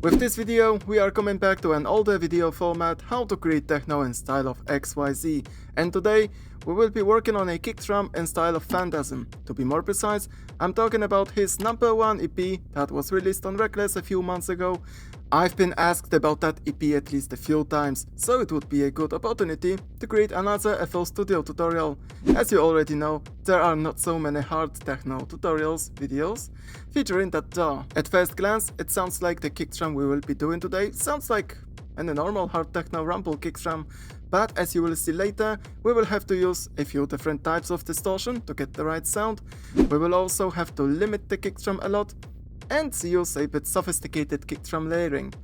With this video, we are coming back to an older video format, how to create techno in style of XYZ, and today we will be working on a kick drum in style of Fantasm. To be more precise, I'm talking about his #1 EP that was released on Reckless a few months ago. I've been asked about that EP at least a few times, so it would be a good opportunity to create another FL Studio tutorial. As you already know, there are not so many hard techno tutorials videos featuring that DAW. At first glance, it sounds like the kick drum we will be doing today sounds like a normal hard techno rumble kick drum, but as you will see later, we will have to use a few different types of distortion to get the right sound. We will also have to limit the kick drum a lot and use a bit sophisticated kick drum layering.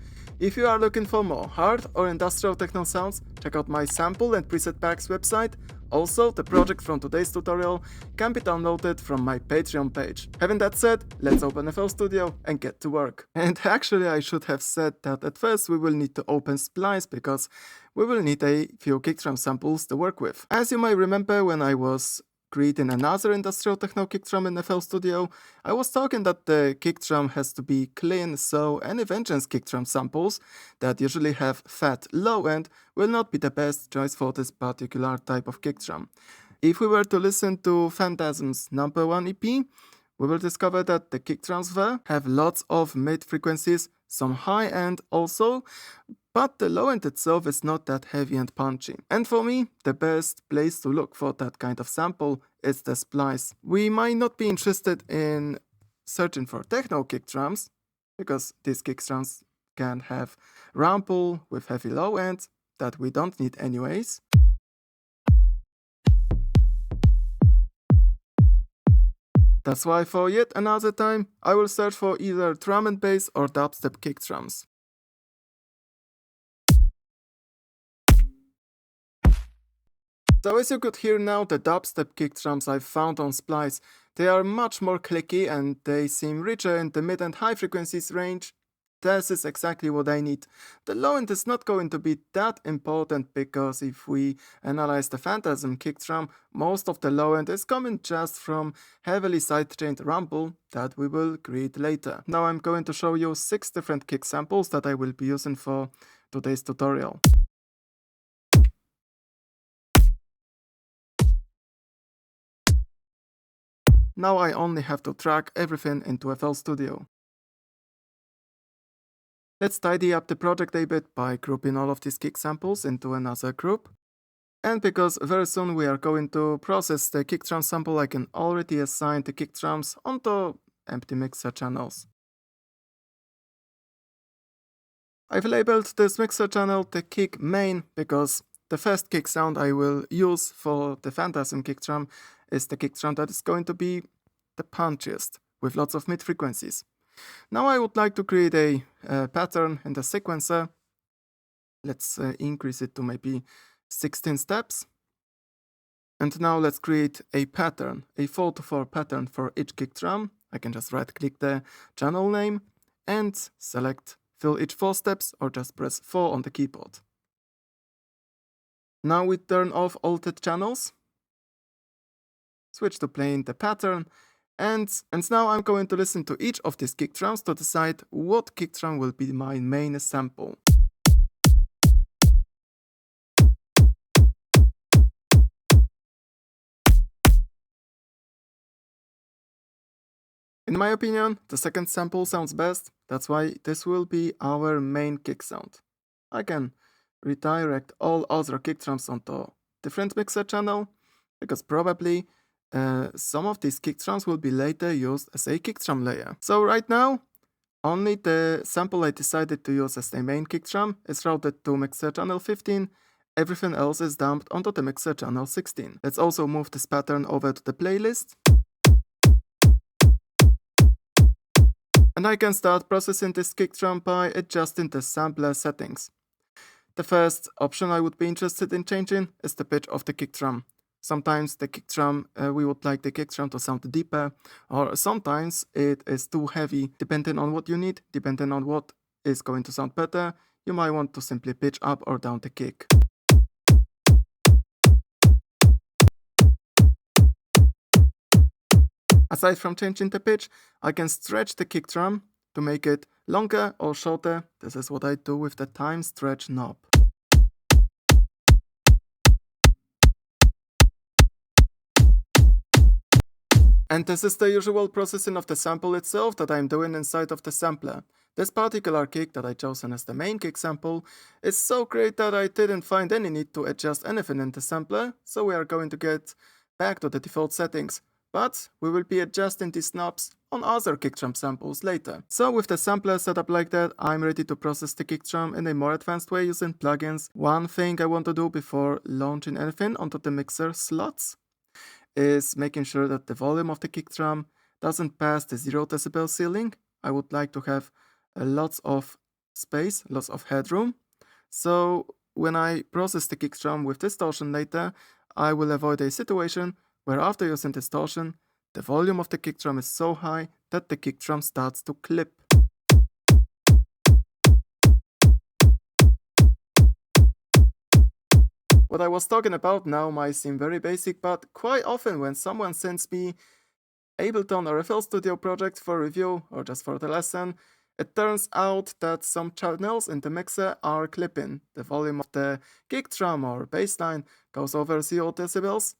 If you are looking for more hard or industrial techno sounds, check out my sample and preset packs website. Also, the project from today's tutorial can be downloaded from my Patreon page. Having that said, let's open FL Studio and get to work. And actually I should have said that at first we will need to open Splice because we will need a few kick drum samples to work with. As you may remember, when I was creating another industrial techno kick drum in FL Studio, I was talking that the kick drum has to be clean, so any Vengeance kick drum samples that usually have fat low end will not be the best choice for this particular type of kick drum. If we were to listen to Phantasm's #1 EP, we will discover that the kick drums there have lots of mid frequencies, some high end also, but the low end itself is not that heavy and punchy. And for me, the best place to look for that kind of sample is the Splice. We might not be interested in searching for techno kick drums, because these kick drums can have rumble with heavy low end that we don't need anyways. That's why for yet another time, I will search for either drum and bass or dubstep kick drums. So as you could hear now, the dubstep kick drums I've found on Splice, they are much more clicky and they seem richer in the mid and high frequencies range. This is exactly what I need. The low end is not going to be that important because if we analyze the Phantasm kick drum, most of the low end is coming just from heavily sidechained rumble that we will create later. Now I'm going to show you 6 different kick samples that I will be using for today's tutorial. Now I only have to track everything into FL Studio. Let's tidy up the project a bit by grouping all of these kick samples into another group. And because very soon we are going to process the kick drum sample, I can already assign the kick drums onto empty mixer channels. I've labeled this mixer channel the kick main because the first kick sound I will use for the Phantasm kick drum is the kick drum that is going to be the punchiest, with lots of mid frequencies. Now I would like to create a pattern in the sequencer. Let's increase it to maybe 16 steps. And now let's create a pattern, a 4-to-4 pattern for each kick drum. I can just right click the channel name and select fill each 4 steps or just press 4 on the keyboard. Now we turn off altered channels, switch to playing the pattern, and now I'm going to listen to each of these kick drums to decide what kick drum will be my main sample. In my opinion, the second sample sounds best, that's why this will be our main kick sound. I can redirect all other kick drums onto different mixer channel, because probably some of these kick drums will be later used as a kick drum layer. So right now, only the sample I decided to use as the main kick drum is routed to mixer channel 15, everything else is dumped onto the mixer channel 16. Let's also move this pattern over to the playlist. And I can start processing this kick drum by adjusting the sampler settings. The first option I would be interested in changing is the pitch of the kick drum. Sometimes the kick drum, we would like the kick drum to sound deeper, or sometimes it is too heavy. Depending on what you need, depending on what is going to sound better, you might want to simply pitch up or down the kick. Aside from changing the pitch, I can stretch the kick drum To make it longer or shorter, this is what I do with the time stretch knob. And this is the usual processing of the sample itself that I'm doing inside of the sampler. This particular kick that I chosen as the main kick sample is so great that I didn't find any need to adjust anything in the sampler, so we are going to get back to the default settings. But we will be adjusting these knobs on other kick drum samples later. So with the sampler set up like that, I'm ready to process the kick drum in a more advanced way using plugins. One thing I want to do before launching anything onto the mixer slots is making sure that the volume of the kick drum doesn't pass the 0 decibel ceiling. I would like to have lots of space, lots of headroom. So when I process the kick drum with distortion later, I will avoid a situation where after using distortion, the volume of the kick drum is so high that the kick drum starts to clip. What I was talking about now might seem very basic, but quite often when someone sends me Ableton or FL Studio project for review or just for the lesson, it turns out that some channels in the mixer are clipping. The volume of the kick drum or bass line goes over 0 decibels,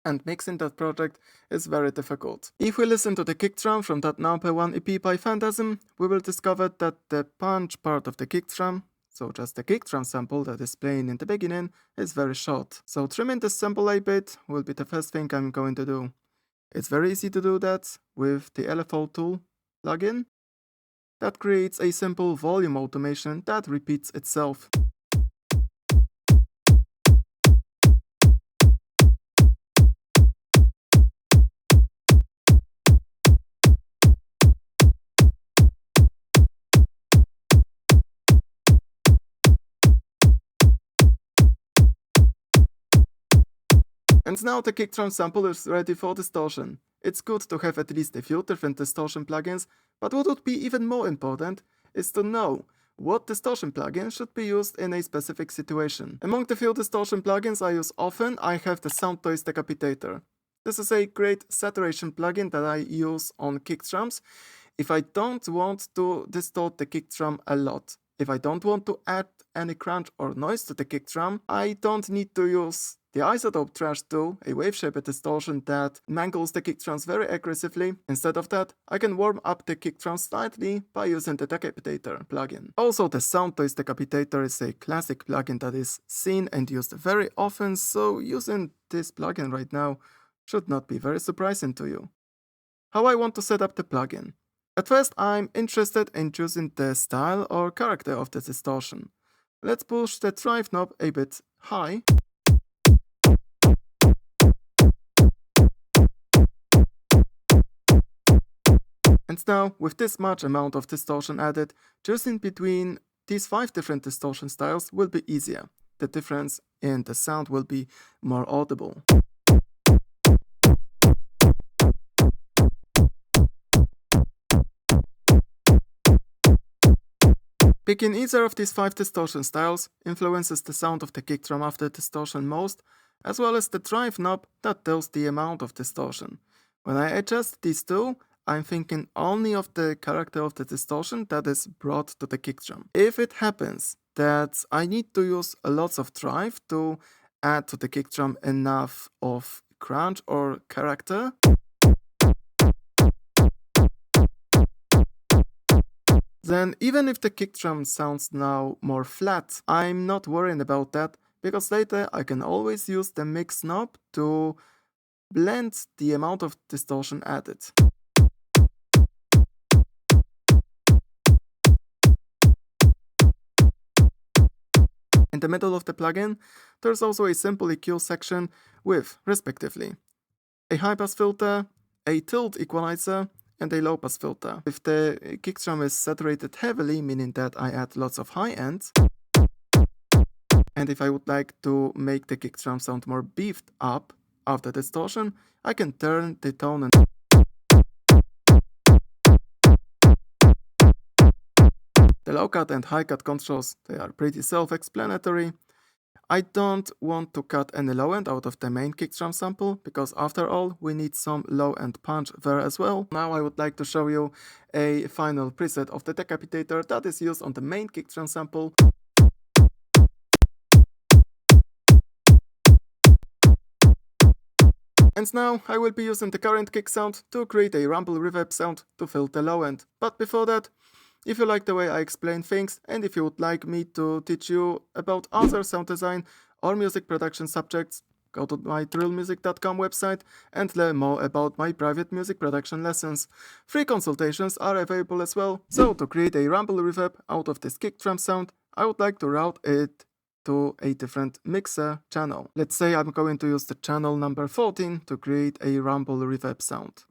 and mixing that project is very difficult. If we listen to the kick drum from that number 1 EP by Fantasm, we will discover that the punch part of the kick drum, so just the kick drum sample that is playing in the beginning, is very short. So trimming the sample a bit will be the first thing I'm going to do. It's very easy to do that with the LFO tool plugin that creates a simple volume automation that repeats itself. And now the kick drum sample is ready for distortion. It's good to have at least a few different distortion plugins, but what would be even more important is to know what distortion plugin should be used in a specific situation. Among the few distortion plugins I use often, I have the Soundtoys Decapitator. This is a great saturation plugin that I use on kick drums if I don't want to distort the kick drum a lot. If I don't want to add any crunch or noise to the kick drum, I don't need to use the isotope trash tool, a wave shaper distortion that mangles the kick drums very aggressively. Instead of that, I can warm up the kick drum slightly by using the Decapitator plugin. Also, the Soundtoys Decapitator is a classic plugin that is seen and used very often, so using this plugin right now should not be very surprising to you. How I want to set up the plugin. At first, I'm interested in choosing the style or character of the distortion. Let's push the drive knob a bit high. And now, with this much amount of distortion added, choosing between these 5 different distortion styles will be easier. The difference in the sound will be more audible. Picking either of these 5 distortion styles influences the sound of the kick drum after distortion most, as well as the drive knob that tells the amount of distortion. When I adjust these two, I'm thinking only of the character of the distortion that is brought to the kick drum. If it happens that I need to use lots of drive to add to the kick drum enough of crunch or character, then even if the kick drum sounds now more flat, I'm not worrying about that, because later I can always use the mix knob to blend the amount of distortion added. In the middle of the plugin, there's also a simple EQ section with, respectively, a high-pass filter, a tilt equalizer, and a low-pass filter. If the kick drum is saturated heavily, meaning that I add lots of high ends, and if I would like to make the kick drum sound more beefed up after distortion, I can turn the tone and the low cut and high cut controls, they are pretty self-explanatory. I don't want to cut any low end out of the main kick drum sample, because after all, we need some low end punch there as well. Now I would like to show you a final preset of the Decapitator that is used on the main kick drum sample. And now I will be using the current kick sound to create a rumble reverb sound to fill the low end. But before that, if you like the way I explain things, and if you would like me to teach you about other sound design or music production subjects, go to my drillmusic.com website and learn more about my private music production lessons. Free consultations are available as well. So to create a rumble reverb out of this kick drum sound, I would like to route it to a different mixer channel. Let's say I'm going to use the channel number 14 to create a rumble reverb sound.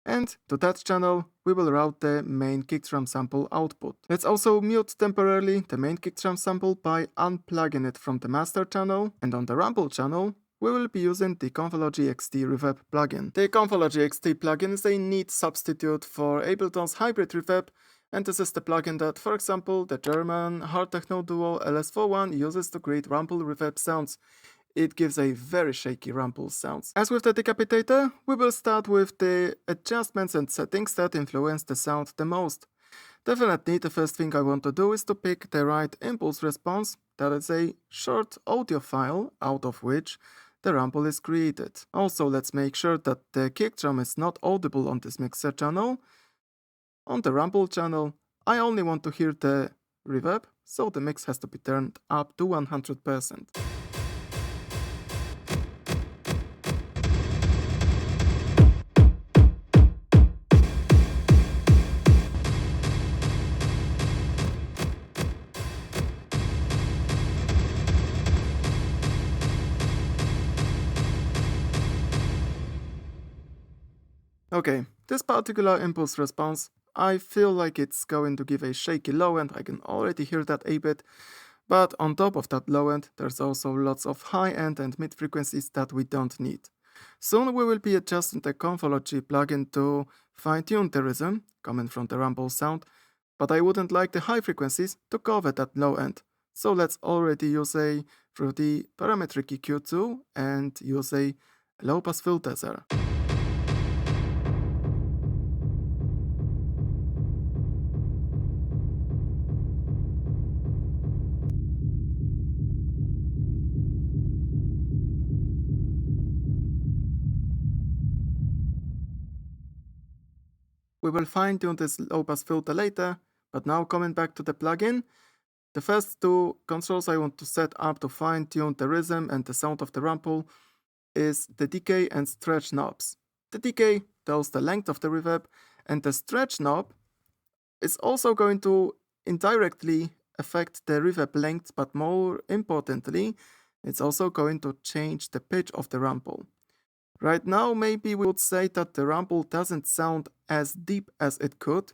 And to that channel, we will route the main kick drum sample output. Let's also mute temporarily the main kick drum sample by unplugging it from the master channel. And on the rumble channel, we will be using the Convology XT reverb plugin. The Convology XT plugin is a neat substitute for Ableton's hybrid reverb, and this is the plugin that, for example, the German hard techno duo LS41 uses to create rumble reverb sounds. It gives a very shaky rumble sounds. As with the Decapitator, we will start with the adjustments and settings that influence the sound the most. Definitely the first thing I want to do is to pick the right impulse response, that is a short audio file out of which the rumble is created. Also, let's make sure that the kick drum is not audible on this mixer channel. On the rumble channel, I only want to hear the reverb, so the mix has to be turned up to 100%. Okay, this particular impulse response, I feel like it's going to give a shaky low end. I can already hear that a bit. But on top of that low end, there's also lots of high end and mid frequencies that we don't need. Soon we will be adjusting the Convology plugin to fine-tune the rhythm coming from the rumble sound, but I wouldn't like the high frequencies to cover that low end. So let's already use a fruity parametric EQ2 and use a low pass filter there. We will fine-tune this low-pass filter later, but now coming back to the plugin, the first two controls I want to set up to fine-tune the rhythm and the sound of the rumble is the decay and stretch knobs. The decay tells the length of the reverb, and the stretch knob is also going to indirectly affect the reverb length, but more importantly, it's also going to change the pitch of the rumble. Right now, maybe we would say that the rumble doesn't sound as deep as it could.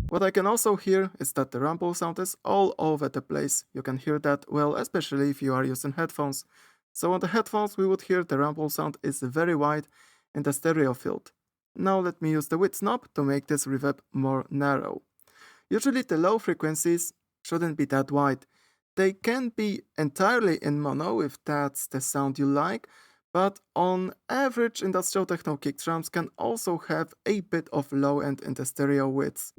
What I can also hear is that the rumble sound is all over the place. You can hear that well, especially if you are using headphones. So on the headphones, we would hear the rumble sound is very wide in the stereo field. Now let me use the width knob to make this reverb more narrow. Usually the low frequencies shouldn't be that wide. They can be entirely in mono if that's the sound you like, but on average industrial techno kick drums can also have a bit of low end in the stereo width.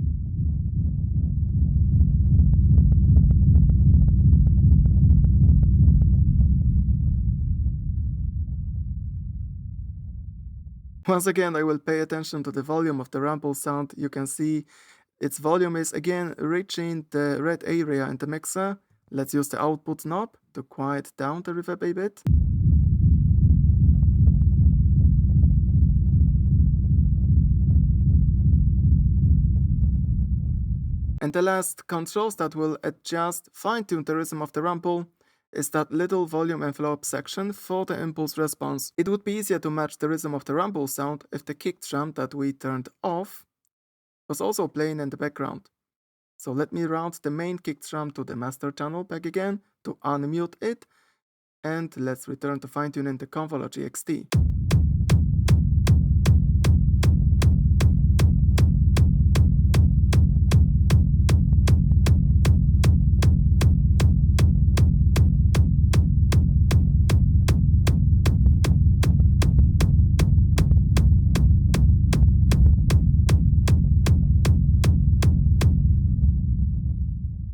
Once again, I will pay attention to the volume of the rumble sound. You can see its volume is again reaching the red area in the mixer. Let's use the output knob to quiet down the reverb a bit. And the last controls that will adjust, fine-tune the rhythm of the rumble is that little volume envelope section for the impulse response. It would be easier to match the rhythm of the rumble sound if the kick drum that we turned off was also playing in the background. So let me route the main kick drum to the master channel back again to unmute it, and let's return to fine-tuning the Convology XT.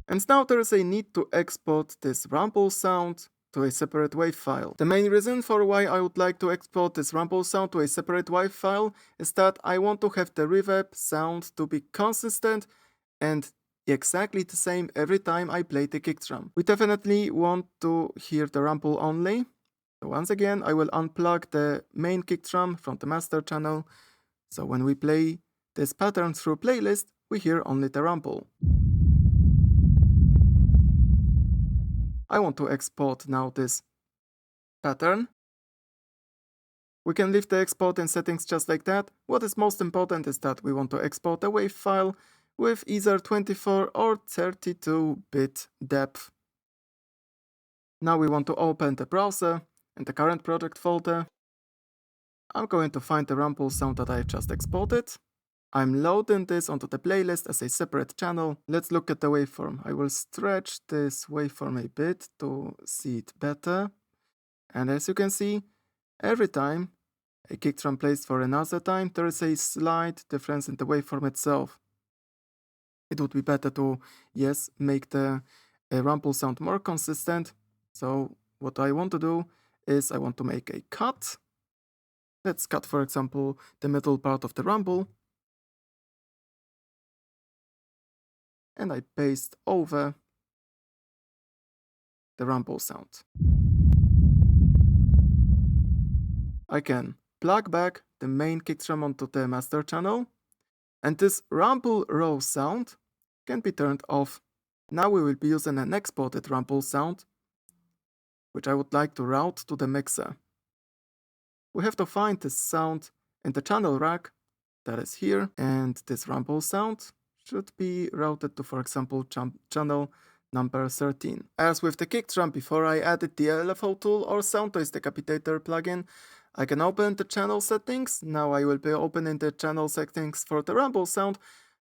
And now there is a need to export this rumble sound to a separate WAV file. The main reason for why I would like to export this rumble sound to a separate WAV file is that I want to have the reverb sound to be consistent and exactly the same every time I play the kick drum. We definitely want to hear the rumble only. So once again, I will unplug the main kick drum from the master channel. So when we play this pattern through playlist, we hear only the rumble. I want to export now this pattern. We can leave the export in settings just like that. What is most important is that we want to export a WAV file with either 24 or 32-bit depth. Now we want to open the browser in the current project folder. I'm going to find the rumble sound that I just exported. I'm loading this onto the playlist as a separate channel. Let's look at the waveform. I will stretch this waveform a bit to see it better. And as you can see, every time a kick drum plays for another time, there is a slight difference in the waveform itself. It would be better to, yes, make the rumble sound more consistent. So what I want to do is I want to make a cut. Let's cut, for example, the middle part of the rumble. And I paste over the rumble sound. I can plug back the main kick drum onto the master channel, and this rumble row sound can be turned off. Now we will be using an exported rumble sound, which I would like to route to the mixer. We have to find this sound in the channel rack that is here, and this rumble sound should be routed to, for example, channel number 13. As with the kick drum, before I added the LFO tool or Soundtoys Decapitator plugin, I can open the channel settings. Now I will be opening the channel settings for the rumble sound,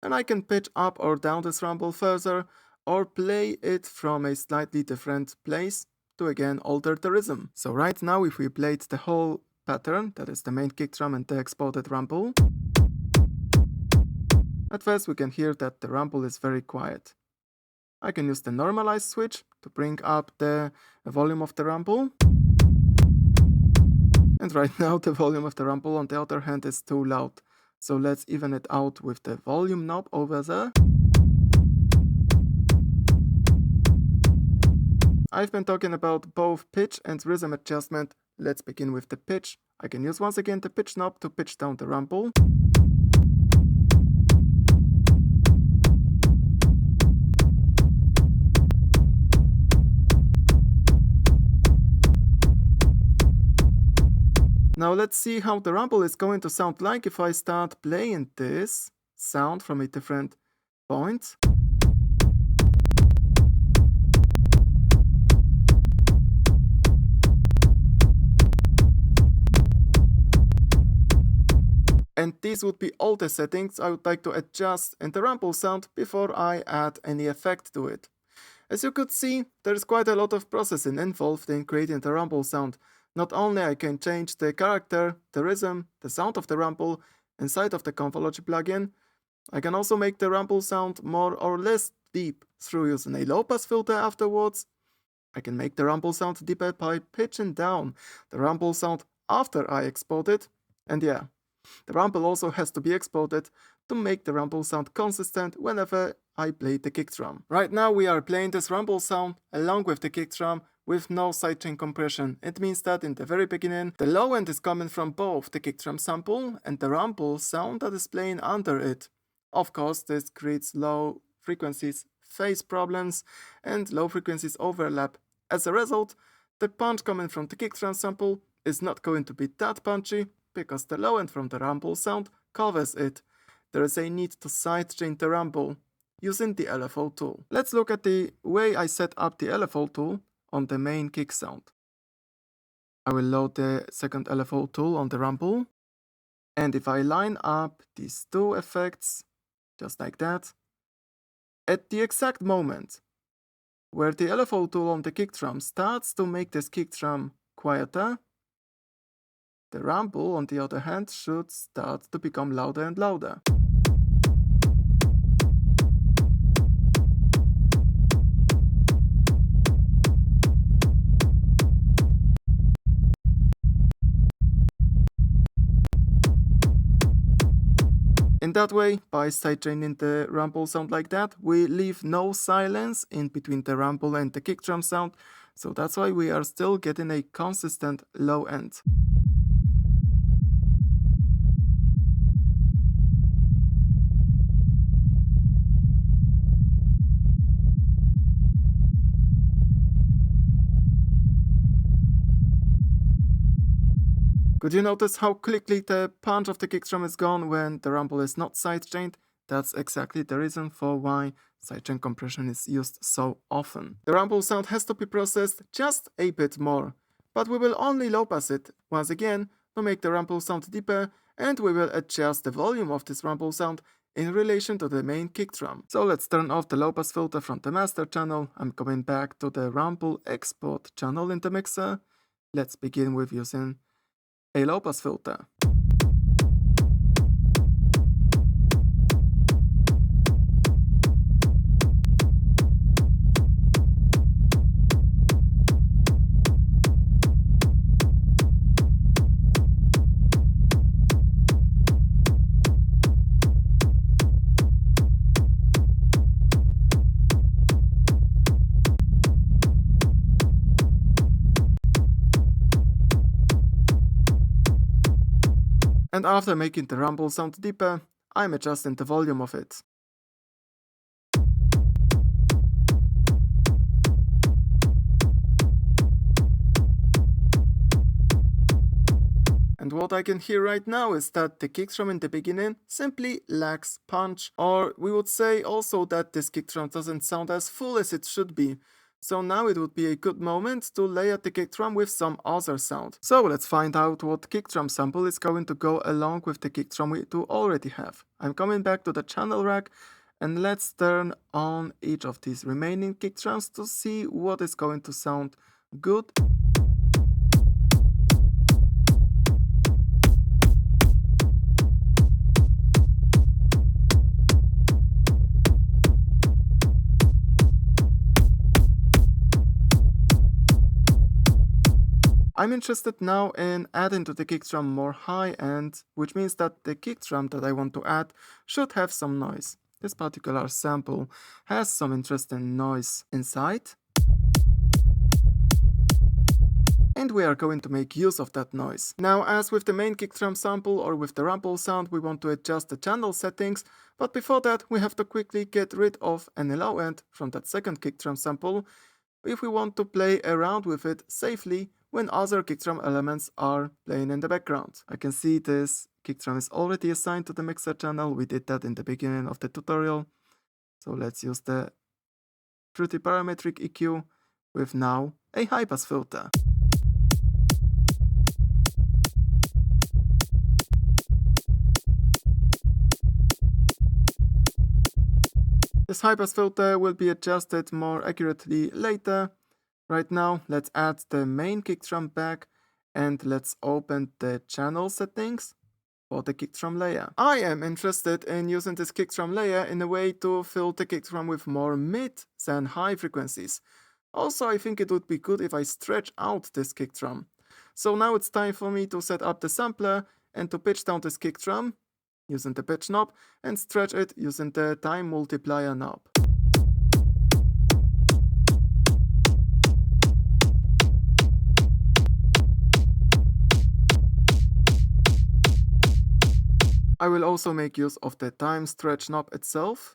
and I can pitch up or down this rumble further, or play it from a slightly different place to again alter the rhythm. So right now, if we played the whole pattern, that is the main kick drum and the exported rumble, at first we can hear that the rumble is very quiet. I can use the normalize switch to bring up the volume of the rumble. And right now the volume of the rumble on the other hand is too loud. So let's even it out with the volume knob over there. I've been talking about both pitch and rhythm adjustment. Let's begin with the pitch. I can use once again the pitch knob to pitch down the rumble. Now let's see how the rumble is going to sound like if I start playing this sound from a different point. And these would be all the settings I would like to adjust in the rumble sound before I add any effect to it. As you could see, there is quite a lot of processing involved in creating the rumble sound. Not only I can change the character, the rhythm, the sound of the rumble inside of the Convology plugin, I can also make the rumble sound more or less deep through using a low-pass filter afterwards. I can make the rumble sound deeper by pitching down the rumble sound after I export it. And yeah, the rumble also has to be exported to make the rumble sound consistent whenever I play the kick drum. Right now we are playing this rumble sound along with the kick drum with no sidechain compression. It means that in the very beginning, the low end is coming from both the kick drum sample and the rumble sound that is playing under it. Of course, this creates low frequencies, phase problems, and low frequencies overlap. As a result, the punch coming from the kick drum sample is not going to be that punchy because the low end from the rumble sound covers it. There is a need to sidechain the rumble. using the LFO tool. Let's look at the way I set up the LFO tool on the main kick sound. I will load the second LFO tool on the rumble, and if I line up these two effects, just like that, at the exact moment where the LFO tool on the kick drum starts to make this kick drum quieter, the rumble, on the other hand, should start to become louder and louder. In that way, by sidechaining the rumble sound like that, we leave no silence in between the rumble and the kick drum sound, so that's why we are still getting a consistent low end. Could you notice how quickly the punch of the kick drum is gone when the rumble is not sidechained? That's exactly the reason for why sidechain compression is used so often. The rumble sound has to be processed just a bit more, but we will only low pass it once again to make the rumble sound deeper, and we will adjust the volume of this rumble sound in relation to the main kick drum. So let's turn off the low pass filter from the master channel. I'm coming back to the rumble export channel in the mixer. Let's begin with using a low pass filter. And after making the rumble sound deeper, I'm adjusting the volume of it. And what I can hear right now is that the kick drum in the beginning simply lacks punch, or we would say also that this kick drum doesn't sound as full as it should be. So now it would be a good moment to layer the kick drum with some other sound. So let's find out what kick drum sample is going to go along with the kick drum we do already have. I'm coming back to the channel rack, and let's turn on each of these remaining kick drums to see what is going to sound good. I'm interested now in adding to the kick drum more high end, which means that the kick drum that I want to add should have some noise. This particular sample has some interesting noise inside, and we are going to make use of that noise. Now, as with the main kick drum sample or with the rumble sound, we want to adjust the channel settings, but before that we have to quickly get rid of any low end from that second kick drum sample if we want to play around with it safely when other kick drum elements are playing in the background. I can see this kick drum is already assigned to the mixer channel. We did that in the beginning of the tutorial. So let's use the Fruity Parametric EQ with now a high pass filter. This high pass filter will be adjusted more accurately later. Right now, let's add the main kick drum back, and let's open the channel settings for the kick drum layer. I am interested in using this kick drum layer in a way to fill the kick drum with more mid than high frequencies. Also, I think it would be good if I stretch out this kick drum. So now it's time for me to set up the sampler and to pitch down this kick drum using the pitch knob and stretch it using the time multiplier knob. I will also make use of the time stretch knob itself.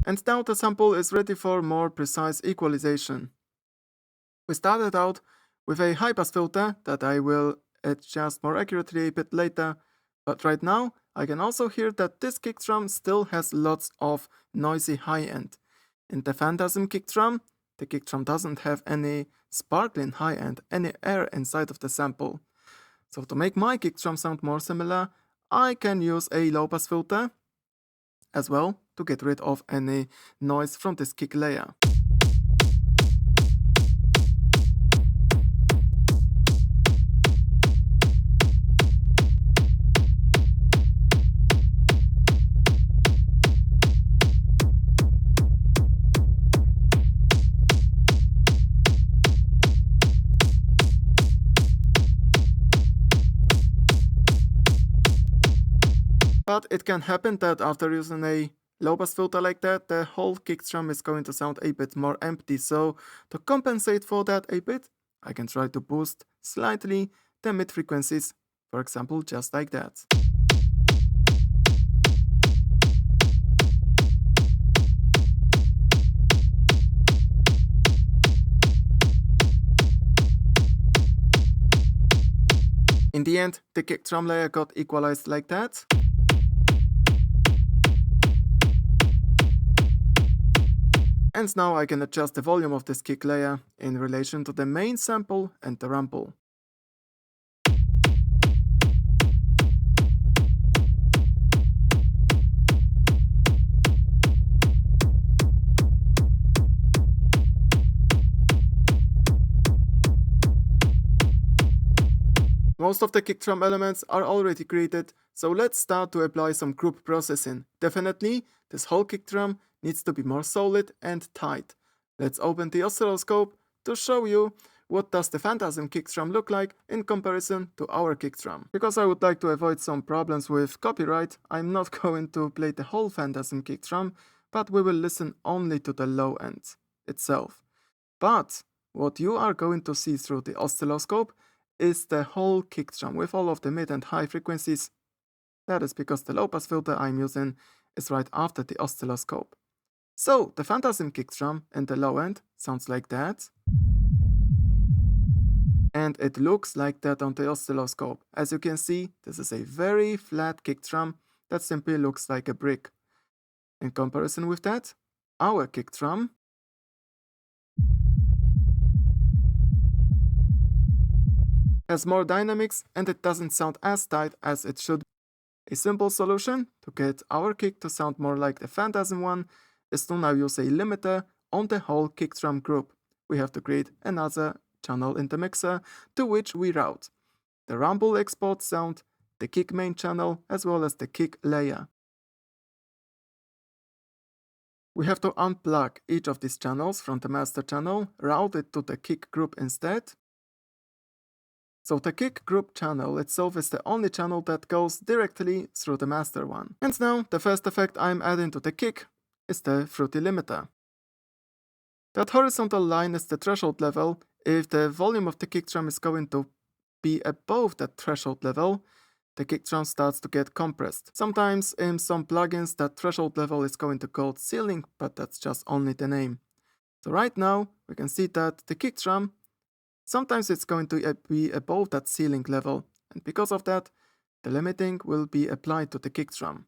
And now the sample is ready for more precise equalization. We started out with a high-pass filter that I will adjust more accurately a bit later, but right now I can also hear that this kick drum still has lots of noisy high end. In the Fantasm kick drum, the kick drum doesn't have any sparkling high end, any air inside of the sample. So to make my kick drum sound more similar, I can use a low-pass filter as well to get rid of any noise from this kick layer. But it can happen that after using a low-pass filter like that, the whole kick drum is going to sound a bit more empty. So to compensate for that a bit, I can try to boost slightly the mid frequencies, for example, just like that. In the end, the kick drum layer got equalized like that. And now I can adjust the volume of this kick layer in relation to the main sample and the rumble. Most of the kick drum elements are already created, so let's start to apply some group processing. Definitely, this whole kick drum needs to be more solid and tight. Let's open the oscilloscope to show you what does the Fantasm kick drum look like in comparison to our kick drum. Because I would like to avoid some problems with copyright, I'm not going to play the whole Fantasm kick drum, but we will listen only to the low end itself. But what you are going to see through the oscilloscope is the whole kick drum with all of the mid and high frequencies. That is because the low pass filter I'm using is right after the oscilloscope. So the Fantasm kick drum in the low end sounds like that. And it looks like that on the oscilloscope. As you can see, this is a very flat kick drum that simply looks like a brick. In comparison with that, our kick drum has more dynamics and it doesn't sound as tight as it should. A simple solution to get our kick to sound more like the Fantasm one is to now use a limiter on the whole kick drum group. We have to create another channel in the mixer to which we route the rumble export sound, the kick main channel, as well as the kick layer. We have to unplug each of these channels from the master channel, route it to the kick group instead. So the kick group channel itself is the only channel that goes directly through the master one. And now the first effect I'm adding to the kick is the fruity limiter. That horizontal line is the threshold level. If the volume of the kick drum is going to be above that threshold level, the kick drum starts to get compressed. Sometimes in some plugins that threshold level is going to called ceiling, but that's just only the name. So right now we can see that the kick drum, sometimes it's going to be above that ceiling level, and because of that, the limiting will be applied to the kick drum.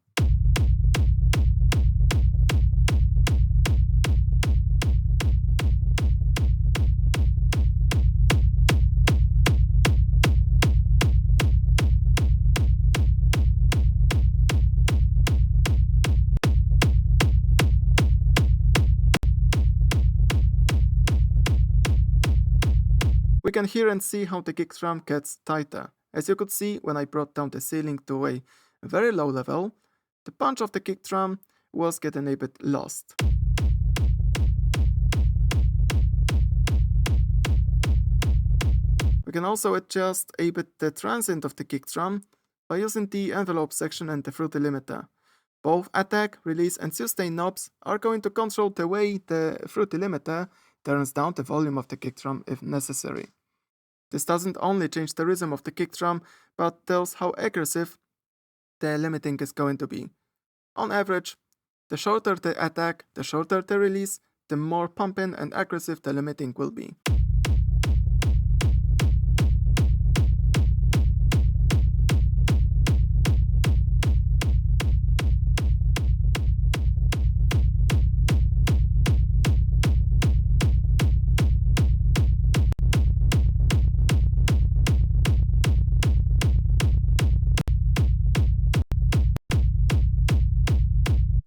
We can hear and see how the kick drum gets tighter. As you could see, when I brought down the ceiling to a very low level, the punch of the kick drum was getting a bit lost. We can also adjust a bit the transient of the kick drum by using the envelope section and the fruity limiter. Both attack, release and sustain knobs are going to control the way the fruity limiter turns down the volume of the kick drum if necessary. This doesn't only change the rhythm of the kick drum, but tells how aggressive the limiting is going to be. On average, The shorter the attack, the shorter the release, the more pumping and aggressive the limiting will be.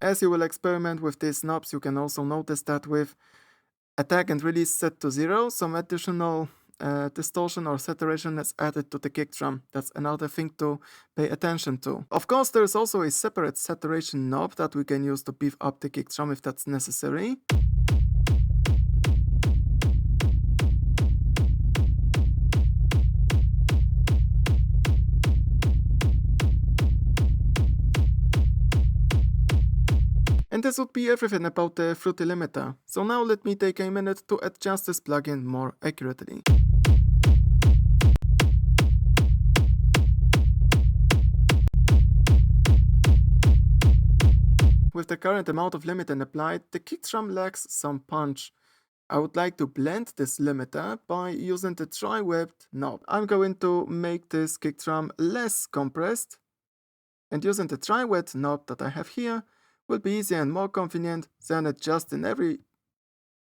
As you will experiment with these knobs, you can also notice that with attack and release set to 0, some additional distortion or saturation is added to the kick drum. That's another thing to pay attention to. Of course, there's also a separate saturation knob that we can use to beef up the kick drum if that's necessary. And this would be everything about the Fruity limiter. So now let me take a minute to adjust this plugin more accurately. With the current amount of limiting applied, the kick drum lacks some punch. I would like to blend this limiter by using the tri-webbed knob. I'm going to make this kick drum less compressed, and using the tri-webbed knob that I have here will be easier and more convenient than adjusting every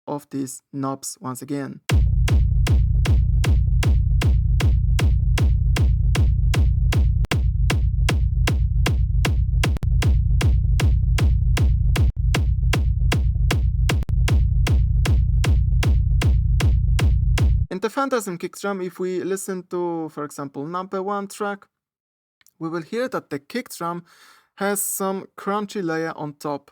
of these knobs once again. In the Fantasm kick drum, if we listen to, for example, number 1 track, we will hear that the kick drum has some crunchy layer on top.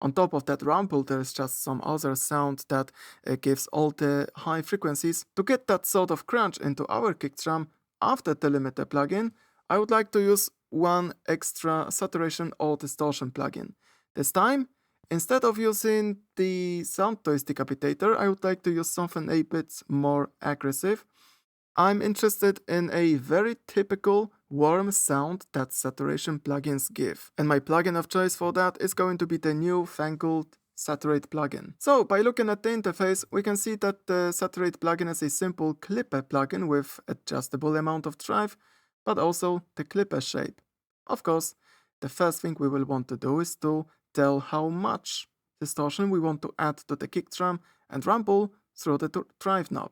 On top of that rumble, there is just some other sound that gives all the high frequencies. To get that sort of crunch into our kick drum after the limiter plugin, I would like to use one extra saturation or distortion plugin. This time, instead of using the Soundtoys Decapitator, I would like to use something a bit more aggressive. I'm interested in a very typical warm sound that saturation plugins give. And my plugin of choice for that is going to be the new fangled Saturate plugin. So by looking at the interface, we can see that the Saturate plugin is a simple clipper plugin with adjustable amount of drive, but also the clipper shape. Of course, the first thing we will want to do is to tell how much distortion we want to add to the kick drum and rumble through the drive knob.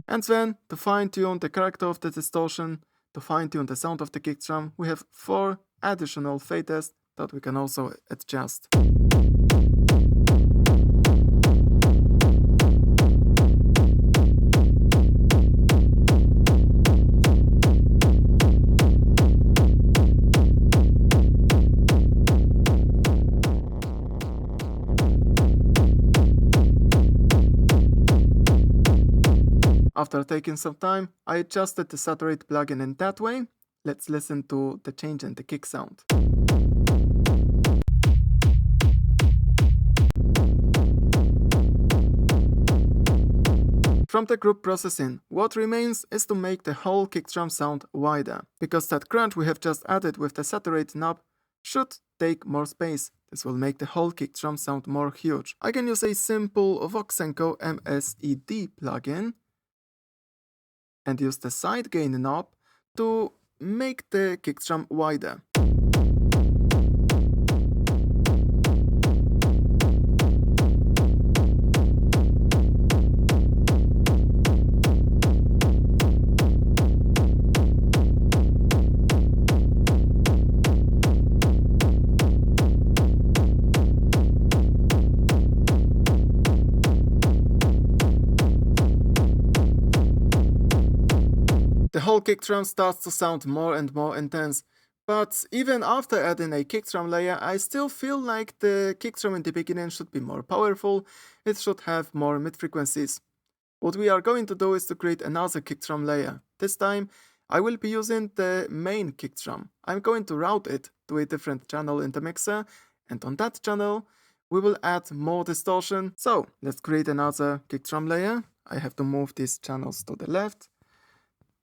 And then, to fine-tune the character of the distortion, to fine-tune the sound of the kick drum, we have 4 additional faders that we can also adjust. After taking some time, I adjusted the Saturate plugin in that way. Let's listen to the change in the kick sound. From the group processing, what remains is to make the whole kick drum sound wider, because that crunch we have just added with the Saturate knob should take more space. This will make the whole kick drum sound more huge. I can use a simple Voxenko MSED plugin and use the side gain knob to make the kick drum wider. The whole kick drum starts to sound more and more intense, but even after adding a kick drum layer, I still feel like the kick drum in the beginning should be more powerful, it should have more mid frequencies. What we are going to do is to create another kick drum layer. This time I will be using the main kick drum. I'm going to route it to a different channel in the mixer, and on that channel we will add more distortion. So let's create another kick drum layer. I have to move these channels to the left.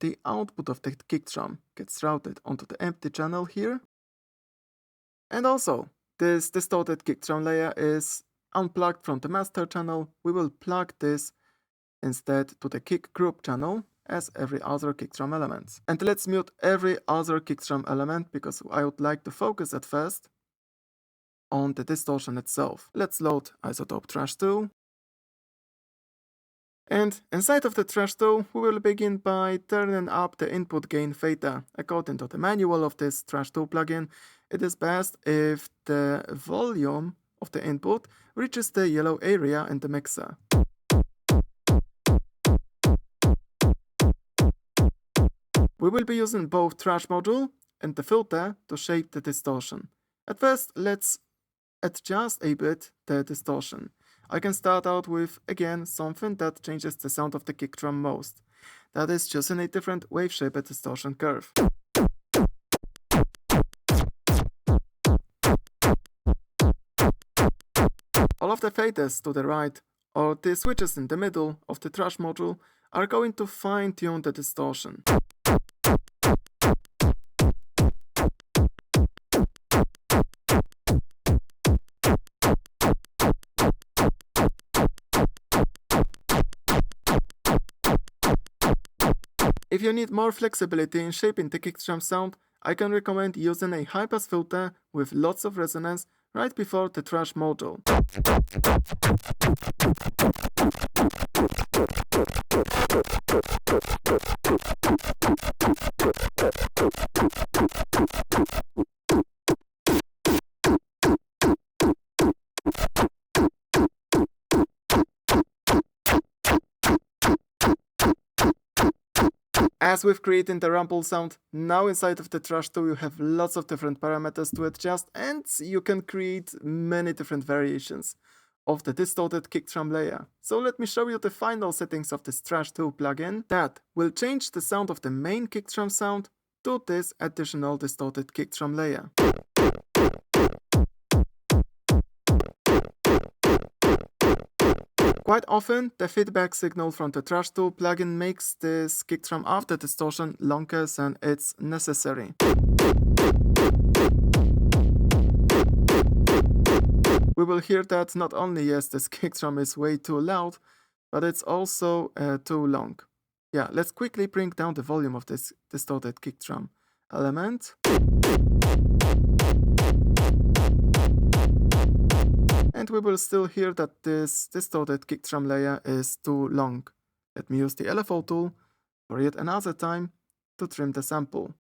The output of the kick drum gets routed onto the empty channel here. And also, this distorted kick drum layer is unplugged from the master channel. We will plug this instead to the kick group channel as every other kick drum element. And let's mute every other kick drum element because I would like to focus at first on the distortion itself. Let's load Isotope Trash Tool. And inside of the Trash Tool, we will begin by turning up the input gain theta. According to the manual of this Trash Tool plugin, it is best if the volume of the input reaches the yellow area in the mixer. We will be using both Trash module and the filter to shape the distortion. At first, let's adjust a bit the distortion. I can start out with, again, something that changes the sound of the kick drum most. That is choosing a different wave shape and distortion curve. All of the faders to the right, or the switches in the middle of the Trash module, are going to fine-tune the distortion. If you need more flexibility in shaping the kick drum sound, I can recommend using a high-pass filter with lots of resonance right before the Trash module. As with creating the rumble sound, now inside of the Trash Tool you have lots of different parameters to adjust, and you can create many different variations of the distorted kick drum layer. So let me show you the final settings of this Trash Tool plugin that will change the sound of the main kick drum sound to this additional distorted kick drum layer. Quite often, the feedback signal from the Trash Tool plugin makes this kick drum after distortion longer than it's necessary. We will hear that not only yes, this kick drum is way too loud, but it's also too long. Yeah, let's quickly bring down the volume of this distorted kick drum element. And we will still hear that this distorted kick drum layer is too long. Let me use the LFO tool for yet another time to trim the sample.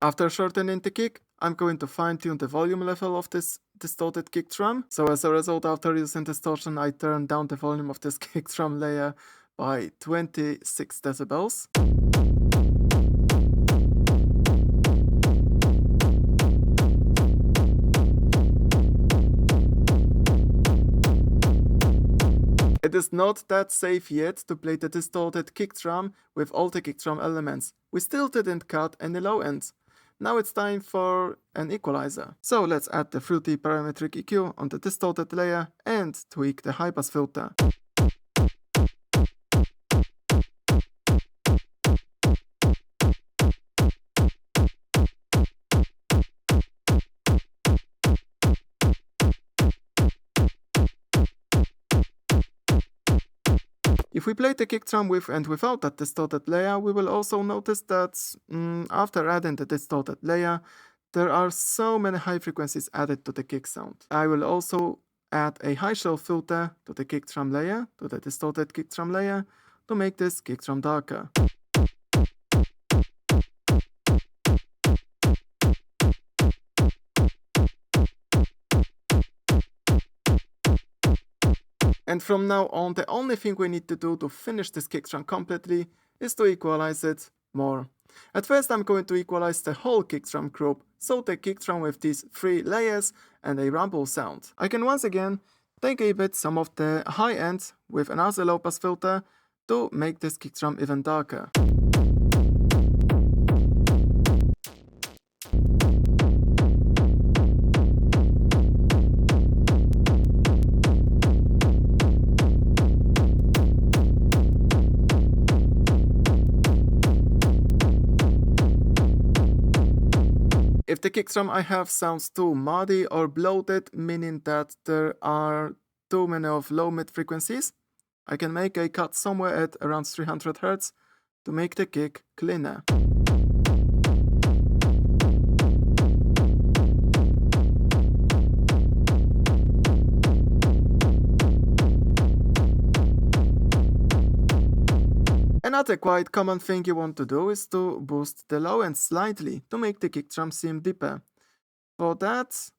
After shortening the kick, I'm going to fine-tune the volume level of this distorted kick drum. So as a result, after using distortion, I turned down the volume of this kick drum layer by 26 decibels. It is not that safe yet to play the distorted kick drum with all the kick drum elements. We still didn't cut any low ends. Now it's time for an equalizer. So let's add the fruity parametric EQ on the distorted layer and tweak the high pass filter. If we play the kick drum with and without that distorted layer, we will also notice that after adding the distorted layer, there are so many high frequencies added to the kick sound. I will also add a high shelf filter to the kick drum layer, to the distorted kick drum layer, to make this kick drum darker. And from now on, the only thing we need to do to finish this kick drum completely is to equalize it more. At first I'm going to equalize the whole kick drum group, so the kick drum with these 3 layers and a rumble sound. I can once again take a bit some of the high end with another low pass filter to make this kick drum even darker. If the kick drum I have sounds too muddy or bloated, meaning that there are too many of low mid frequencies, I can make a cut somewhere at around 300 Hz to make the kick cleaner. Another quite common thing you want to do is to boost the low end slightly to make the kick drum seem deeper. For that,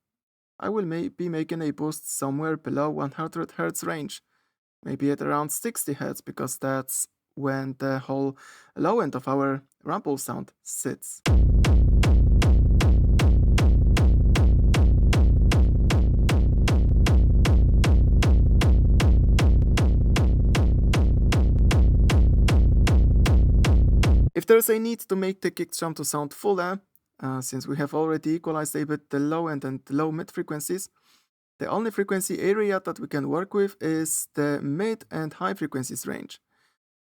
I will be making a boost somewhere below 100 Hz range, maybe at around 60 Hz, because that's when the whole low end of our rumble sound sits. If there's a need to make the kick drum to sound fuller, since we have already equalized a bit the low end and the low mid frequencies, the only frequency area that we can work with is the mid and high frequencies range.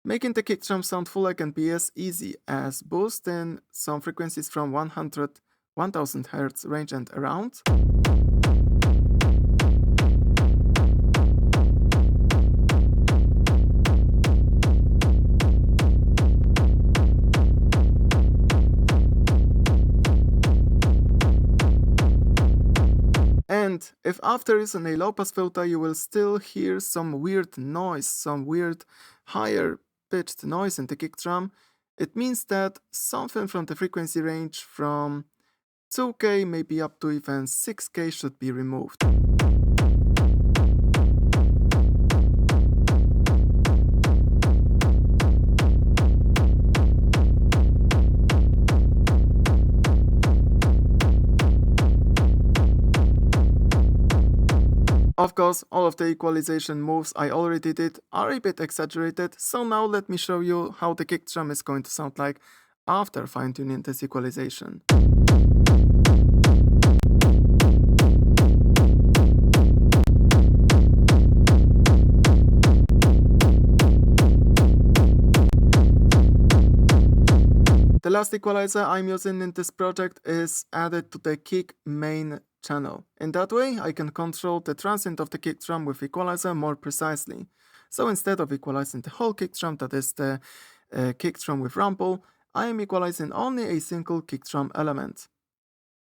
Making the kick drum sound fuller can be as easy as boosting some frequencies from 1000 Hz range and around. And if after using a low pass filter you will still hear some weird noise, some weird higher pitched noise in the kick drum, it means that something from the frequency range from 2K maybe up to even 6K should be removed. Of course, all of the equalization moves I already did are a bit exaggerated, so now let me show you how the kick drum is going to sound like after fine-tuning this equalization. The last equalizer I'm using in this project is added to the kick main channel. In that way, I can control the transient of the kick drum with equalizer more precisely. So instead of equalizing the whole kick drum, that is the kick drum with rumble, I am equalizing only a single kick drum element.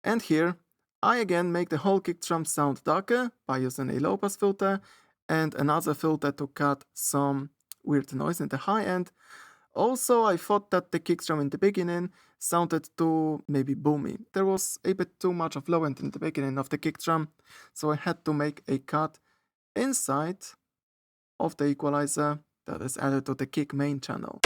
And here, I again make the whole kick drum sound darker by using a low pass filter and another filter to cut some weird noise in the high end. Also, I thought that the kick drum in the beginning sounded too maybe boomy. There was a bit too much of low end in the beginning of the kick drum, so I had to make a cut inside of the equalizer that is added to the kick main channel.